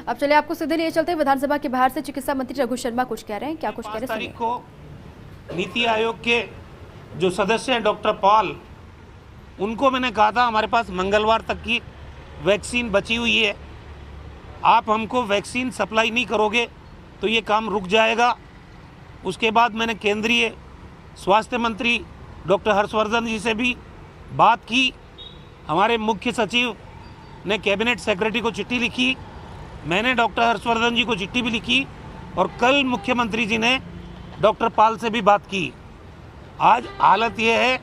अब चलिए आपको सीधे लिए चलते हैं विधानसभा के बाहर से चिकित्सा मंत्री रघु शर्मा कुछ कह रहे हैं, क्या कुछ कह रहे हैं। 5 तारीख को नीति आयोग के जो सदस्य हैं डॉक्टर पॉल, उनको मैंने कहा था हमारे पास मंगलवार तक की वैक्सीन बची हुई है, आप हमको वैक्सीन सप्लाई नहीं करोगे तो ये काम रुक जाएगा। उसके बाद मैंने केंद्रीय स्वास्थ्य मंत्री डॉक्टर हर्षवर्धन जी से भी बात की। हमारे मुख्य सचिव ने कैबिनेट सेक्रेटरी को चिट्ठी लिखी, मैंने डॉक्टर हर्षवर्धन जी को चिट्ठी भी लिखी और कल मुख्यमंत्री जी ने डॉक्टर पाल से भी बात की। आज हालत ये है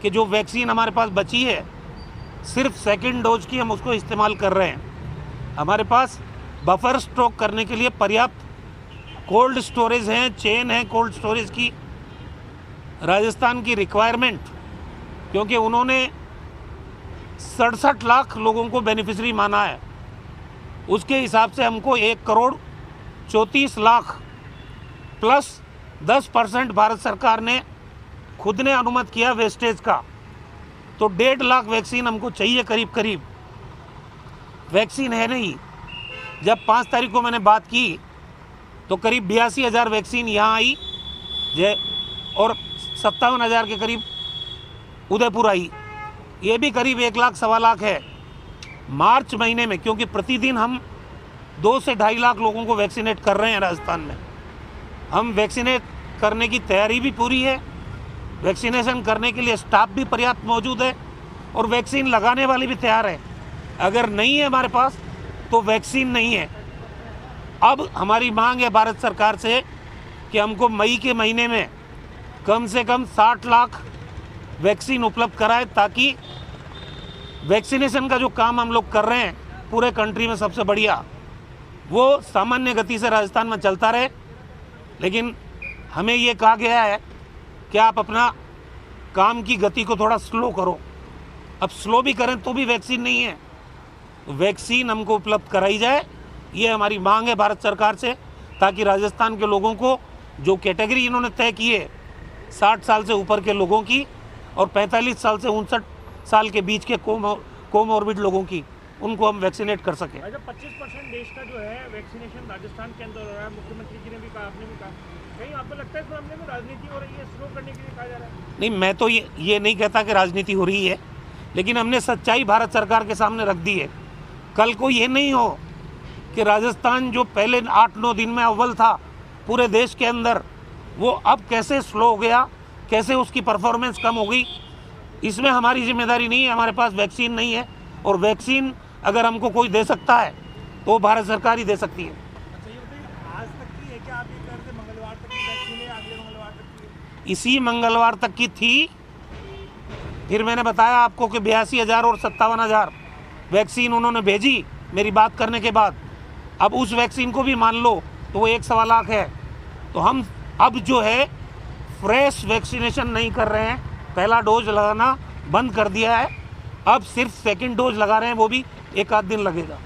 कि जो वैक्सीन हमारे पास बची है सिर्फ सेकंड डोज की हम उसको इस्तेमाल कर रहे हैं। हमारे पास बफर स्टॉक करने के लिए पर्याप्त कोल्ड स्टोरेज हैं, चेन है कोल्ड स्टोरेज की। राजस्थान की रिक्वायरमेंट, क्योंकि उन्होंने 67 लाख लोगों को बेनिफिशरी माना है, उसके हिसाब से हमको 1,34,00,000 प्लस 10% भारत सरकार ने खुद ने अनुमत किया वेस्टेज का, तो 1.5 लाख वैक्सीन हमको चाहिए करीब करीब। वैक्सीन है नहीं। जब 5 तारीख को मैंने बात की तो करीब 82,000 वैक्सीन यहाँ आई और 57,000 के करीब उदयपुर आई, ये भी करीब 1 लाख सवा लाख है। मार्च महीने में, क्योंकि प्रतिदिन हम 2 से 2.5 लाख लोगों को वैक्सीनेट कर रहे हैं राजस्थान में, हम वैक्सीनेट करने की तैयारी भी पूरी है, वैक्सीनेशन करने के लिए स्टाफ भी पर्याप्त मौजूद है और वैक्सीन लगाने वाले भी तैयार है। अगर नहीं है हमारे पास तो वैक्सीन नहीं है। अब हमारी मांग है भारत सरकार से कि हमको मई के महीने में कम से कम 60 लाख वैक्सीन उपलब्ध कराए, ताकि वैक्सीनेशन का जो काम हम लोग कर रहे हैं पूरे कंट्री में सबसे बढ़िया, वो सामान्य गति से राजस्थान में चलता रहे। लेकिन हमें ये कहा गया है कि आप अपना काम की गति को थोड़ा स्लो करो। अब स्लो भी करें तो भी वैक्सीन नहीं है, वैक्सीन हमको उपलब्ध कराई जाए, ये हमारी मांग है भारत सरकार से, ताकि राजस्थान के लोगों को, जो कैटेगरी इन्होंने तय की है 60 साल से ऊपर के लोगों की और 45 साल से 59 साल के बीच के कोमॉर्बिड लोगों की, उनको हम वैक्सीनेट कर सकें। 25% देश का जो है वैक्सीनेशन राजस्थान के अंदर हो रहा है, मुख्यमंत्री जी ने भी कहा, आपने भी कहा, कहीं आपको लगता है इस मामले में राजनीति हो रही है, स्लो करने के लिए कहा जा रहा है? नहीं, मैं तो ये नहीं कहता कि राजनीति हो रही है, लेकिन हमने सच्चाई भारत सरकार के सामने रख दी है। कल को ये नहीं हो कि राजस्थान जो पहले 8-9 दिन में अव्वल था पूरे देश के अंदर, वो अब कैसे स्लो हो गया, कैसे उसकी परफॉर्मेंस कम हो गई। इसमें हमारी जिम्मेदारी नहीं है, हमारे पास वैक्सीन नहीं है, और वैक्सीन अगर हमको कोई दे सकता है तो भारत सरकार ही दे सकती है। अच्छा, ये बताइए, आज तक की है क्या आप ये कह रहे थे मंगलवार तक की वैक्सीन है, अगले मंगलवार तक की? इसी मंगलवार तक की थी, फिर मैंने बताया आपको कि 82,000 और 57,000 वैक्सीन उन्होंने भेजी मेरी बात करने के बाद। अब उस वैक्सीन को भी मान लो तो वो 1 सवा लाख है। तो हम अब जो है फ्रेश वैक्सीनेशन नहीं कर रहे हैं, पहला डोज लगाना बंद कर दिया है, अब सिर्फ सेकंड डोज लगा रहे हैं, वो भी 1 आध दिन लगेगा।